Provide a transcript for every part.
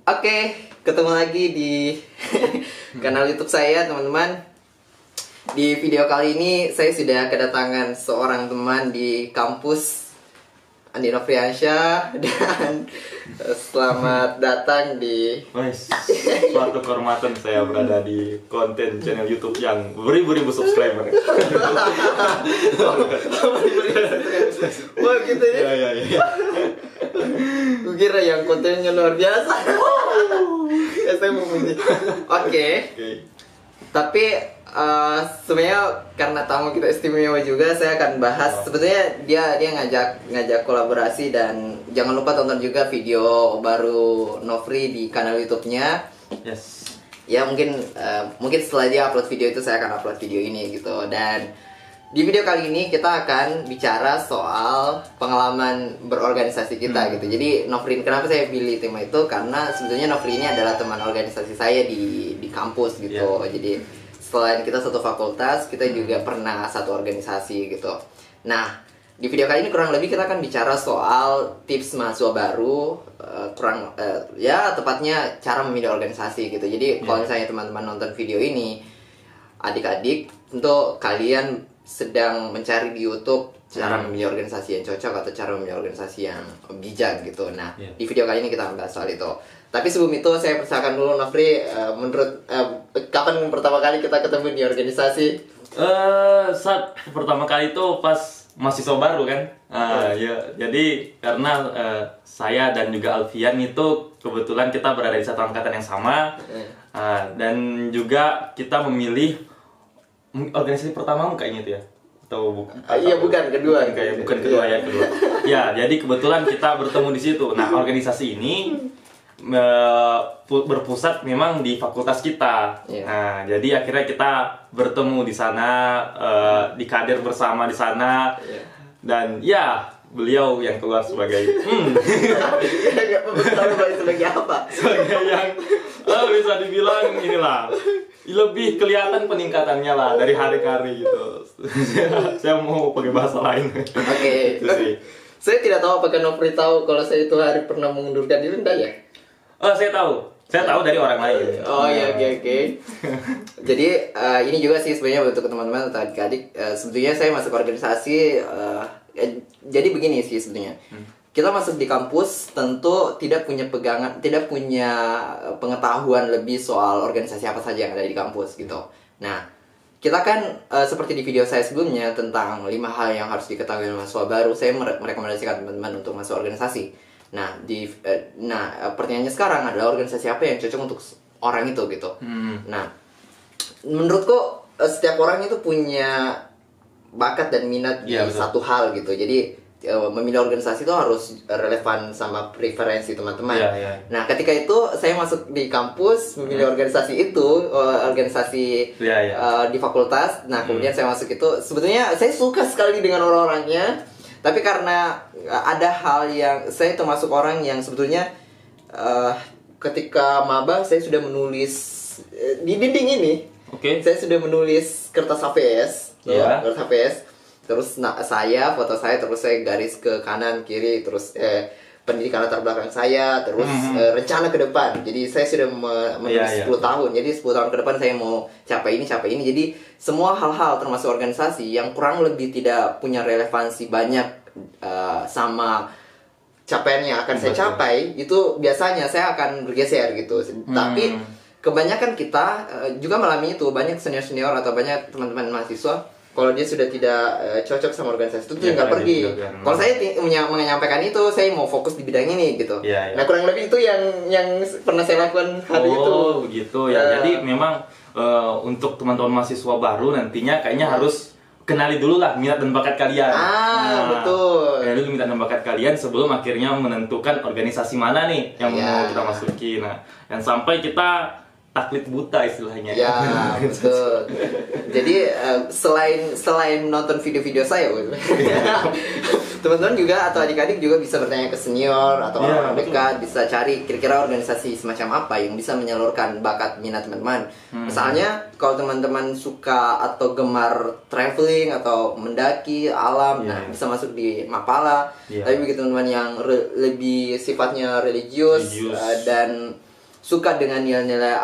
Oke, ketemu lagi di kanal YouTube saya, teman-teman. Di video kali ini saya sudah kedatangan seorang teman di kampus, Andi Nofriansyah, dan selamat datang di suatu kehormatan saya berada di konten channel YouTube yang beribu-ribu subscriber. Wah, gitu ya? Ya. Gue kira yang kontennya luar biasa. Ya, saya mau Oke. Tapi sebenarnya karena tamu kita istimewa juga, saya akan bahas. Sebetulnya dia ngajak kolaborasi, dan jangan lupa tonton juga video baru Nofri di kanal YouTube-nya. Yes. Ya mungkin setelah dia upload video itu, saya akan upload video ini gitu. Dan di video kali ini kita akan bicara soal pengalaman berorganisasi kita gitu. Jadi Nofri, kenapa saya pilih tema itu? Karena sebetulnya Nofri ini adalah teman organisasi saya di kampus gitu. Jadi selain kita satu fakultas, kita juga pernah satu organisasi gitu. Nah, di video kali ini kurang lebih kita akan bicara soal tips mahasiswa baru, tepatnya cara memilih organisasi gitu. Jadi kalau misalnya teman-teman nonton video ini, adik-adik, tentu kalian sedang mencari di YouTube cara memilih organisasi yang cocok atau cara memilih organisasi yang bijak gitu. Nah, di video kali ini kita membahas soal itu. Tapi sebelum itu saya persilakan dulu Nofri, menurut kapan pertama kali kita ketemu di organisasi? Saat pertama kali itu pas mahasiswa baru kan. Ya, jadi karena saya dan juga Alfian itu kebetulan kita berada di satu angkatan yang sama. Dan juga kita memilih organisasi pertama kayaknya itu ya, atau bukan? Iya, bukan kedua. Bukan kedua ya, kedua. Ya, jadi kebetulan kita bertemu di situ. Nah, organisasi ini berpusat memang di fakultas kita. Nah, jadi akhirnya kita bertemu di sana, dikader bersama di sana. Dan ya, beliau yang keluar sebagai sebagai apa? Sebagai yang bisa dibilang inilah, lebih kelihatan peningkatannya lah dari hari ke hari gitu. Saya mau pakai bahasa lain. Oke. Saya tidak tahu apakah Nofri tahu kalau saya itu hari pernah mengundurkan diri, enggak ya? Saya tahu dari orang lain. Oh iya, oke. Jadi ini juga sih sebenarnya untuk teman-teman atau adik-adik, sebetulnya saya masuk organisasi. Jadi begini sih sebetulnya. Kita masuk di kampus tentu tidak punya pengetahuan lebih soal organisasi apa saja yang ada di kampus gitu. Nah, kita kan seperti di video saya sebelumnya tentang 5 hal yang harus diketahui oleh mahasiswa baru, saya merekomendasikan teman-teman untuk masuk organisasi. Nah, pertanyaannya sekarang adalah organisasi apa yang cocok untuk orang itu gitu. Nah, menurutku setiap orang itu punya bakat dan minat di satu hal gitu. Jadi memilih organisasi itu harus relevan sama preferensi teman-teman. Nah, ketika itu saya masuk di kampus memilih organisasi itu, di fakultas. Nah, kemudian saya masuk itu, sebetulnya saya suka sekali dengan orang-orangnya. Tapi karena ada hal yang saya termasuk orang yang sebetulnya ketika maba saya sudah menulis di dinding ini. Saya sudah menulis kertas HVS, kertas HVS. Terus foto saya, terus saya garis ke kanan kiri, terus pendidikan latar belakang saya, terus rencana ke depan. Jadi saya sudah menulis 10 tahun. Jadi 10 tahun ke depan saya mau capai ini. Jadi semua hal-hal termasuk organisasi yang kurang lebih tidak punya relevansi banyak sama capaian yang akan saya capai, itu biasanya saya akan bergeser gitu. Tapi kebanyakan kita juga mengalami itu. Banyak senior-senior atau banyak teman-teman mahasiswa, kalau dia sudah tidak cocok sama organisasi itu tinggal pergi. Kalau saya menyampaikan itu, saya mau fokus di bidang ini gitu. Nah, kurang lebih itu yang pernah saya lakukan hari itu. Oh, begitu ya. Jadi memang untuk teman-teman mahasiswa baru nantinya kayaknya harus kenali dulu lah minat dan bakat kalian. Betul. Kenali dulu minat dan bakat kalian sebelum akhirnya menentukan organisasi mana nih yang mau kita masuki. Nah, dan sampai kita taklid buta istilahnya. Ya, betul. Jadi selain nonton video-video saya, teman-teman juga atau adik-adik juga bisa bertanya ke senior atau orang dekat, bisa cari kira-kira organisasi semacam apa yang bisa menyalurkan bakat minat teman-teman. Misalnya kalau teman-teman suka atau gemar traveling atau mendaki alam, bisa masuk di Mapala. Tapi bagi teman-teman yang lebih sifatnya religius dan suka dengan nilai-nilai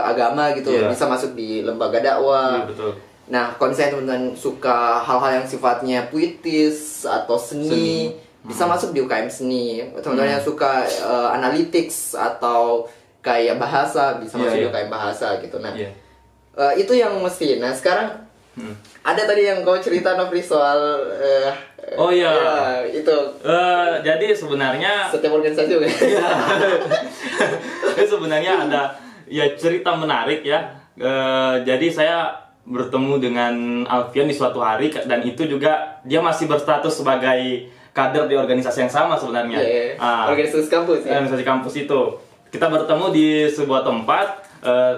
agama gitu, bisa masuk di lembaga dakwah. Betul. Nah, kalau misalnya teman-teman suka hal-hal yang sifatnya puitis atau seni. Bisa masuk di UKM seni. Teman-teman yang suka analytics atau kayak bahasa bisa masuk di UKM bahasa gitu. Nah, itu yang mesti. Nah, sekarang ada tadi yang kau cerita Nofri soal itu. Jadi sebenarnya setiap organisasi juga. Sebenarnya ada cerita menarik ya. Jadi saya bertemu dengan Alfian di suatu hari, dan itu juga dia masih berstatus sebagai kader di organisasi yang sama sebenarnya. Organisasi kampus. Organisasi kampus itu. Kita bertemu di sebuah tempat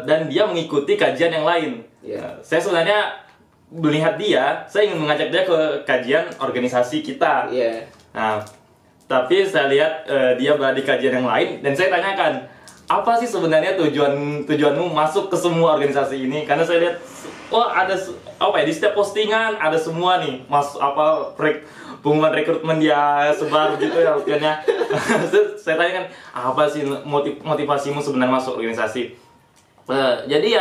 dan dia mengikuti kajian yang lain. Saya sebenarnya melihat dia, saya ingin mengajak dia ke kajian organisasi kita. Nah, tapi saya lihat dia berada di kajian yang lain, dan saya tanyakan, apa sih sebenarnya tujuanmu masuk ke semua organisasi ini? Karena saya lihat, ada di setiap postingan ada semua nih, pengumuman rekrutmen dia sebar gitu ya artinya. Saya tanyakan, apa sih motivasimu sebenarnya masuk organisasi? Jadi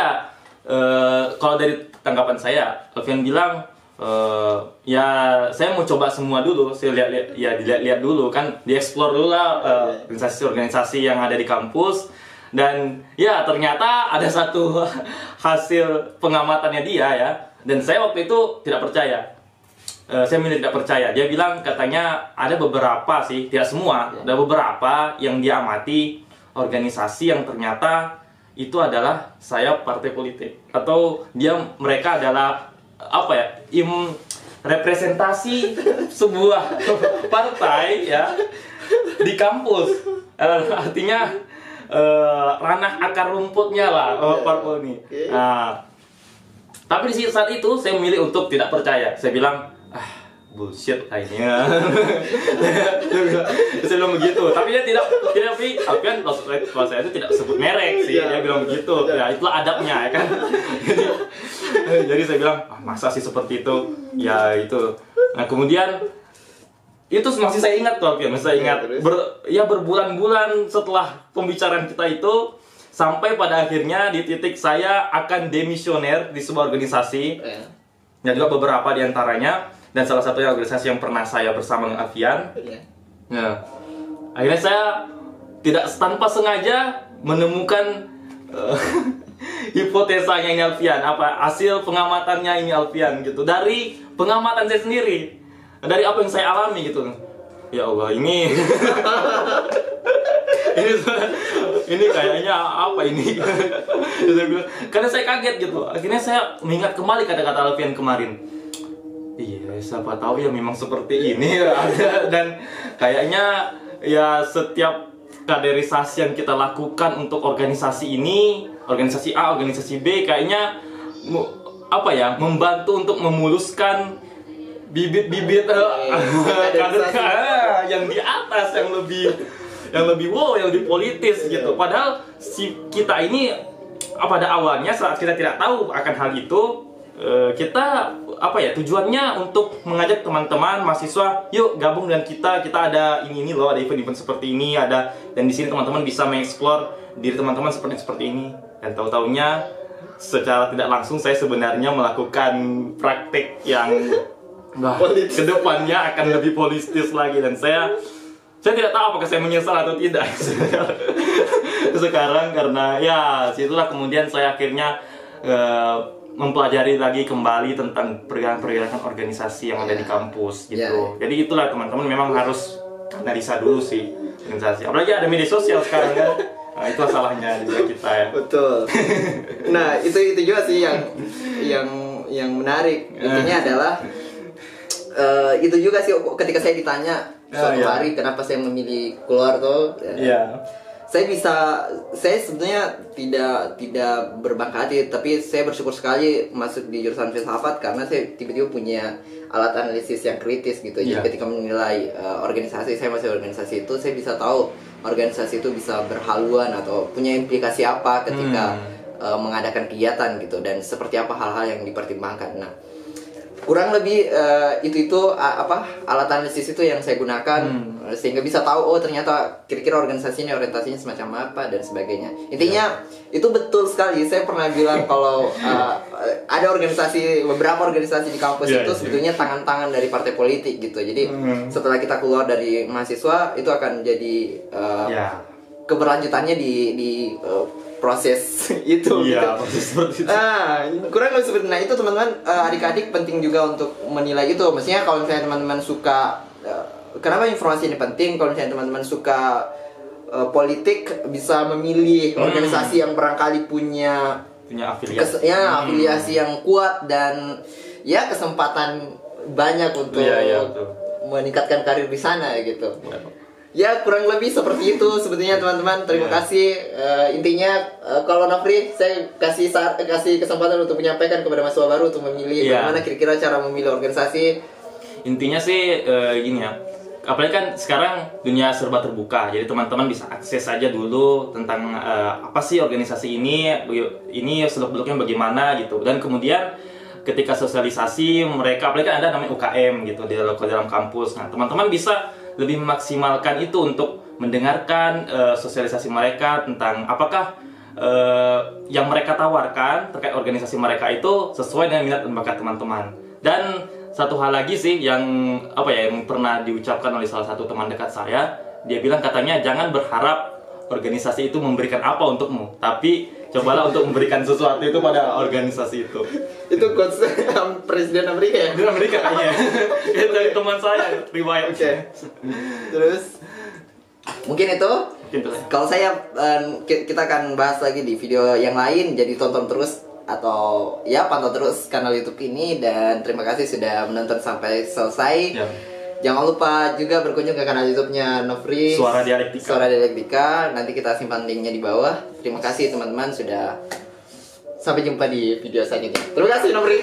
kalau dari tanggapan saya, Alfian bilang, saya mau coba semua dulu, saya dilihat dulu kan, dieksplor dulu lah organisasi-organisasi yang ada di kampus. Dan ternyata ada satu hasil pengamatannya dia ya, dan saya waktu itu tidak percaya. Saya milih tidak percaya. Dia bilang katanya ada beberapa sih, tidak semua, ada beberapa yang dia amati organisasi yang ternyata itu adalah sayap partai politik, atau mereka adalah representasi sebuah partai ya di kampus. Artinya ranah akar rumputnya lah parpol ini. Nah, tapi di saat itu saya memilih untuk tidak percaya. Saya bilang, bullshit kayaknya. Saya bilang begitu. Tapi dia tidak Alfian kalau saya itu tidak sebut merek sih. Dia bilang begitu. Ya itulah adabnya ya kan. Jadi saya bilang, masa sih seperti itu? Ya itu. Nah, kemudian itu masih saya ingat tuh Alfian, masih saya ingat. Berbulan-bulan setelah pembicaraan kita itu, sampai pada akhirnya di titik saya akan demisioner di sebuah organisasi. Dan juga beberapa di antaranya, dan salah satunya organisasi yang pernah saya bersama dengan Alfian. Nah, akhirnya saya tanpa sengaja menemukan hipotesanya ini Alfian, hasil pengamatannya ini Alfian gitu, dari pengamatan saya sendiri, dari apa yang saya alami gitu. Ya Allah, ini ini kayaknya apa ini? Karena saya kaget gitu. Akhirnya saya mengingat kembali kata-kata Alfian kemarin. Iya, siapa tahu ya memang seperti ini ada, dan kayaknya setiap kaderisasi yang kita lakukan untuk organisasi ini, organisasi A, organisasi B, kayaknya membantu untuk memuluskan bibit-bibit kader yang di atas, yang lebih politis gitu. Padahal kita ini pada awalnya saat kita tidak tahu akan hal itu, kita tujuannya untuk mengajak teman-teman mahasiswa, yuk gabung dengan kita ada ini loh, ada event-event seperti ini, dan di sini teman-teman bisa mengeksplor diri teman-teman seperti ini. Dan tahu-taunya secara tidak langsung saya sebenarnya melakukan praktik yang kedepannya akan lebih politis lagi, dan saya tidak tahu apakah saya menyesal atau tidak sekarang, karena situlah kemudian saya akhirnya mempelajari lagi kembali tentang pergerakan organisasi yang ada di kampus gitu. Jadi itulah teman-teman, memang harus analisa dulu sih organisasi, apalagi ada media sosial sekarang kan. Nah, itulah salahnya juga kita ya. Betul. Nah, itu juga sih yang menarik. Intinya adalah itu juga sih ketika saya ditanya suatu hari kenapa saya memilih keluar tuh. Saya sebenarnya tidak berbangga hati, tapi saya bersyukur sekali masuk di jurusan filsafat karena saya tiba-tiba punya alat analisis yang kritis gitu. Jadi ketika menilai organisasi, saya masih organisasi itu, saya bisa tahu organisasi itu bisa berhaluan atau punya implikasi apa ketika mengadakan kegiatan gitu, dan seperti apa hal-hal yang dipertimbangkan. Nah, kurang lebih itu apa alat analisis itu yang saya gunakan sehingga bisa tahu ternyata kira-kira organisasi ini orientasinya semacam apa dan sebagainya. Intinya itu betul sekali. Saya pernah bilang kalau ada beberapa organisasi di kampus itu sebetulnya tangan-tangan dari partai politik gitu. Jadi setelah kita keluar dari mahasiswa itu akan jadi keberlanjutannya di proses itu gitu. Proses seperti itu. Kurang lebih seperti itu teman-teman, adik-adik penting juga untuk menilai itu. Maksudnya kalau misalnya teman-teman suka kenapa informasi ini penting? Kalau misalnya teman-teman suka politik, bisa memilih organisasi yang barangkali punya afiliasi yang kuat dan ya kesempatan banyak untuk meningkatkan karir di sana gitu. Ya kurang lebih seperti itu sebetulnya teman-teman. Terima kasih. Intinya kalau Nofri, saya kasih kesempatan untuk menyampaikan kepada mahasiswa baru untuk memilih bagaimana kira-kira cara memilih organisasi. Intinya sih gini ya. Apalagi kan sekarang dunia serba terbuka, jadi teman-teman bisa akses aja dulu tentang apa sih organisasi ini seluk-beluknya bagaimana gitu. Dan kemudian ketika sosialisasi mereka, apalagi kan ada namanya UKM gitu di dalam kampus. Nah teman-teman bisa lebih memaksimalkan itu untuk mendengarkan sosialisasi mereka tentang apakah yang mereka tawarkan terkait organisasi mereka itu sesuai dengan minat dan bakat teman-teman. Dan satu hal lagi sih yang yang pernah diucapkan oleh salah satu teman dekat saya, dia bilang katanya jangan berharap organisasi itu memberikan apa untukmu, tapi cobalah untuk memberikan sesuatu itu pada organisasi itu. Itu quotes Presiden Amerika ya? Di Amerika kayaknya. Itu dari teman saya, riwayat. Oke. Terus mungkin itu. Kalau saya kita akan bahas lagi di video yang lain, jadi tonton terus atau ya pantau terus kanal YouTube ini dan terima kasih sudah menonton sampai selesai. Jangan lupa juga berkunjung ke kanal YouTube-nya Nofri Suara Dialektika. Nanti kita simpan linknya di bawah. Terima kasih teman-teman sudah. Sampai jumpa di video selanjutnya. Terima kasih Nofri.